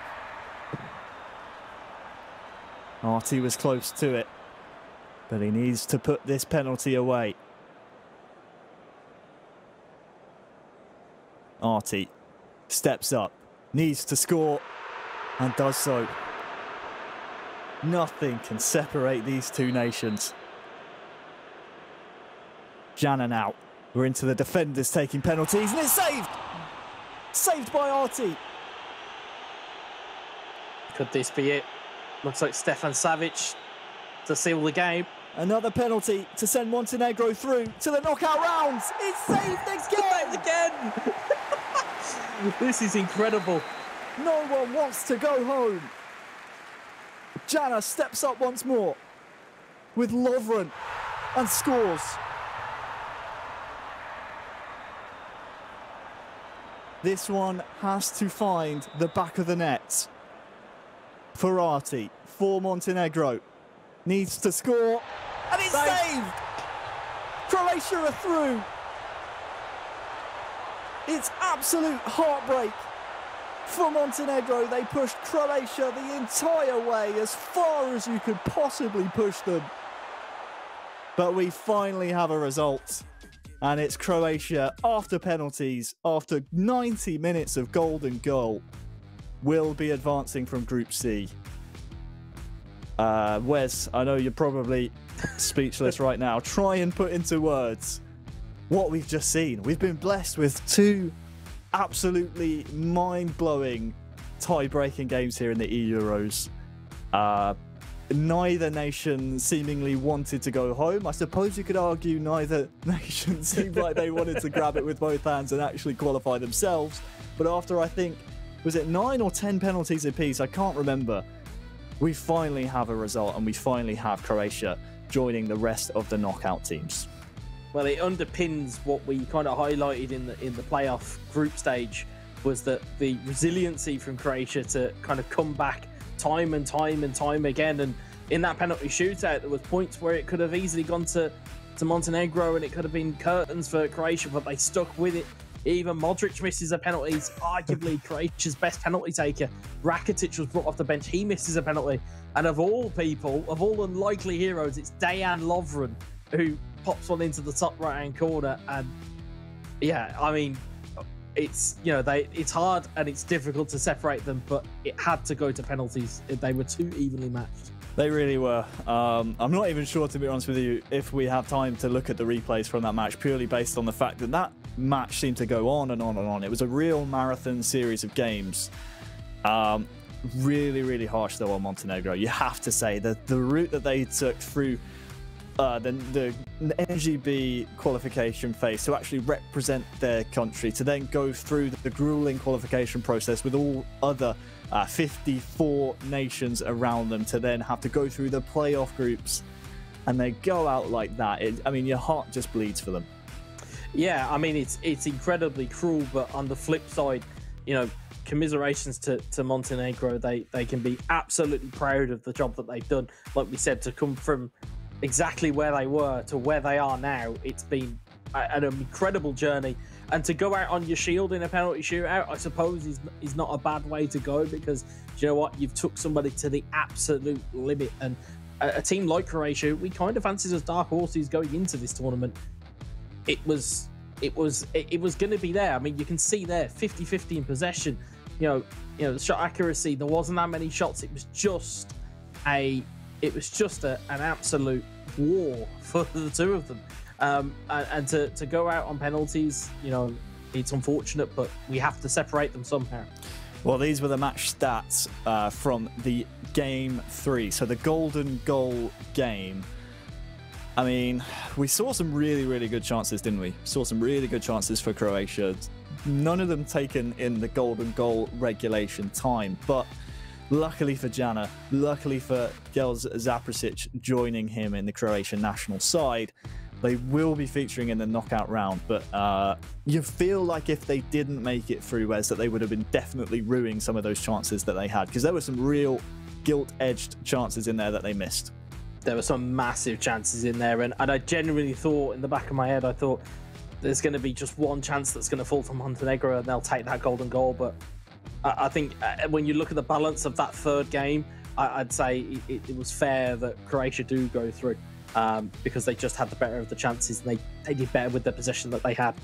Arti was close to it, but he needs to put this penalty away. Arti steps up, needs to score, and does so. Nothing can separate these two nations. Jana now. We're into the defenders taking penalties, and it's saved! Saved by Arti. Could this be it? Looks like Stefan Savic to seal the game. Another penalty to send Montenegro through to the knockout rounds. It's saved again! Again! This is incredible. No one wants to go home. Jana steps up once more with Lovren and scores. This one has to find the back of the net. For Arti, for Montenegro. Needs to score. And it's saved! Croatia are through. It's absolute heartbreak for Montenegro. They pushed Croatia the entire way, as far as you could possibly push them. But we finally have a result. And it's Croatia, after penalties, after 90 minutes of golden goal, will be advancing from Group C. Wes, I know you're probably speechless right now. Try and put into words what we've just seen. We've been blessed with two absolutely mind-blowing tie-breaking games here in the eEuros. Neither nation seemingly wanted to go home. I suppose you could argue neither nation seemed like they wanted to grab it with both hands and actually qualify themselves. But after, I think, was it 9 or 10 penalties apiece? I can't remember. We finally have a result, and we finally have Croatia joining the rest of the knockout teams. Well, it underpins what we kind of highlighted in the playoff group stage, was that the resiliency from Croatia to kind of come back time and time again. And in that penalty shootout, there was points where it could have easily gone to Montenegro and it could have been curtains for Croatia, but they stuck with it. Even Modric misses a penalty. He's arguably Croatia's best penalty taker. Rakitic was brought off the bench. He misses a penalty. And of all people, of all unlikely heroes, it's Dejan Lovren who pops one into the top right-hand corner. And yeah, I mean, it's, you know, it's hard and it's difficult to separate them, but it had to go to penalties. They were too evenly matched. They really were. I'm not even sure, to be honest with you, if we have time to look at the replays from that match, purely based on the fact that that match seemed to go on and on and on. It was a real marathon series of games. Really, really harsh, though, on Montenegro. You have to say that the route that they took through the NGB qualification phase to actually represent their country, to then go through the grueling qualification process with all other 54 nations around them, to then have to go through the playoff groups, and they go out like that. I mean, your heart just bleeds for them. Yeah, I mean, it's incredibly cruel, but on the flip side, you know, commiserations to Montenegro. They can be absolutely proud of the job that they've done. Like we said, to come from exactly where they were to where they are now, it's been an incredible journey. And to go out on your shield in a penalty shootout, I suppose is not a bad way to go, because you know what, you've took somebody to the absolute limit. And a team like Croatia, we kind of fancied as dark horses going into this tournament. It was going to be there. I mean, you can see there 50-50 in possession. You know, the shot accuracy. There wasn't that many shots. It was just an absolute war for the two of them. And to go out on penalties, you know, it's unfortunate, but we have to separate them somehow. Well, these were the match stats from the game 3. So the golden goal game. I mean, we saw some really, really good chances, didn't we? Saw some really good chances for Croatia. None of them taken in the golden goal regulation time, but luckily for Jana, luckily for Gels Zaprasic joining him in the Croatian national side, they will be featuring in the knockout round. But you feel like if they didn't make it through, Wes, that they would have been definitely ruining some of those chances that they had, because there were some real gilt-edged chances in there that they missed. There were some massive chances in there, and I genuinely thought, in the back of my head, I thought there's going to be just one chance that's going to fall to Montenegro and they'll take that golden goal. But I think when you look at the balance of that third game, I'd say it was fair that Croatia do go through, because they just had the better of the chances, and they did better with the possession that they had.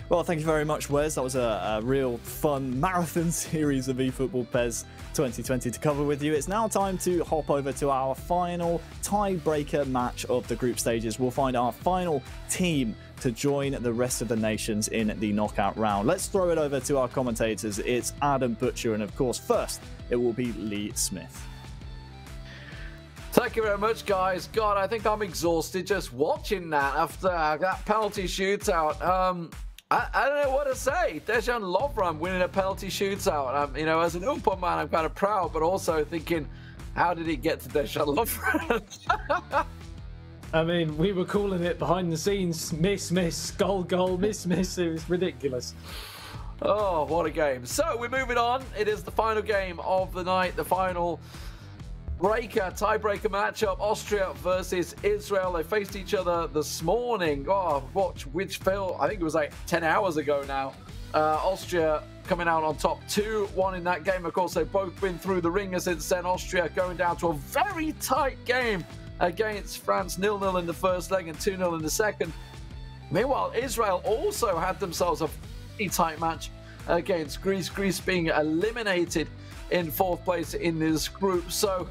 Well, thank you very much, Wes. That was a real fun marathon series of eFootball PES 2020 to cover with you. It's now time to hop over to our final tiebreaker match of the group stages. We'll find our final team to join the rest of the nations in the knockout round. Let's throw it over to our commentators. It's Adam Butcher, and of course, first, it will be Lee Smith. Thank you very much, guys. God, I think I'm exhausted just watching that after that penalty shootout. I don't know what to say. Dejan Lovren winning a penalty shootout. You know, as an Upa man, I'm kind of proud, but also thinking, how did he get to Dejan Lovren? I mean, we were calling it behind the scenes, miss, goal, miss. It was ridiculous. Oh, what a game. So we're moving on. It is the final game of the night, the final tiebreaker matchup, Austria versus Israel. They faced each other this morning. Which fell, I think it was like 10 hours ago now. Austria coming out on top 2-1 in that game. Of course, they've both been through the ringer since then. Austria going down to a very tight game against France, 0-0 in the first leg and 2-0 in the second. Meanwhile, Israel also had themselves a very tight match against Greece. Greece being eliminated in fourth place in this group. So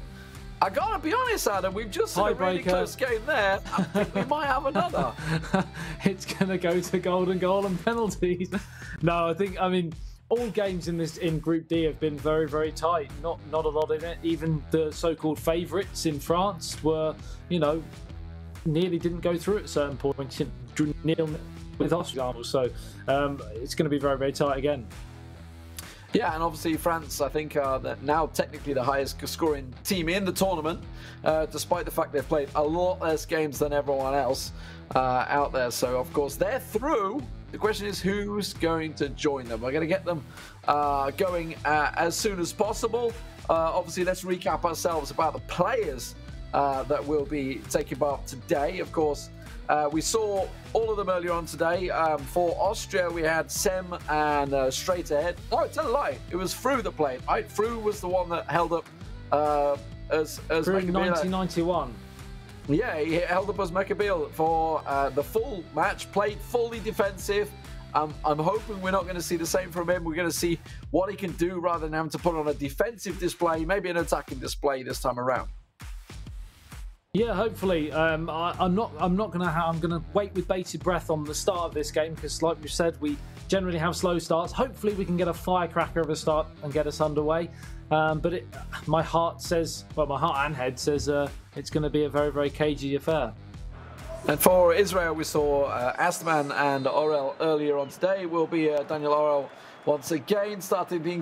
I gotta be honest, Adam, we've just had a really close game there. I think we might have another. It's gonna go to golden goal and penalties. No, I mean, all games in Group D have been very, very tight. Not a lot in it. Even the so-called favourites in France were, nearly didn't go through at certain points. Nil with us, for example. So it's going to be very, very tight again. Yeah, and obviously France, I think, are now technically the highest scoring team in the tournament, despite the fact they've played a lot less games than everyone else out there. So, of course, they're through. The question is who's going to join them. We're going to get them going as soon as possible. Obviously, let's recap ourselves about the players that will be taking part today. Of course, we saw all of them earlier on today. For Austria, we had Sem and Straight Ahead. No, tell a lie. It was Fru that played. Right? Fru was the one that held up as Fru in 1991. Yeah, he held up as Maccabeal for the full match, played fully defensive. I'm hoping we're not going to see the same from him. We're going to see what he can do rather than having to put on a defensive display, maybe an attacking display this time around. Yeah, hopefully. I'm gonna wait with bated breath on the start of this game because, like we said, we generally have slow starts. Hopefully, we can get a firecracker of a start and get us underway. But my heart says, well, my heart and head says it's going to be a very, very cagey affair. And for Israel, we saw Astman and Orel earlier on today. Will be Daniel Orel once again starting things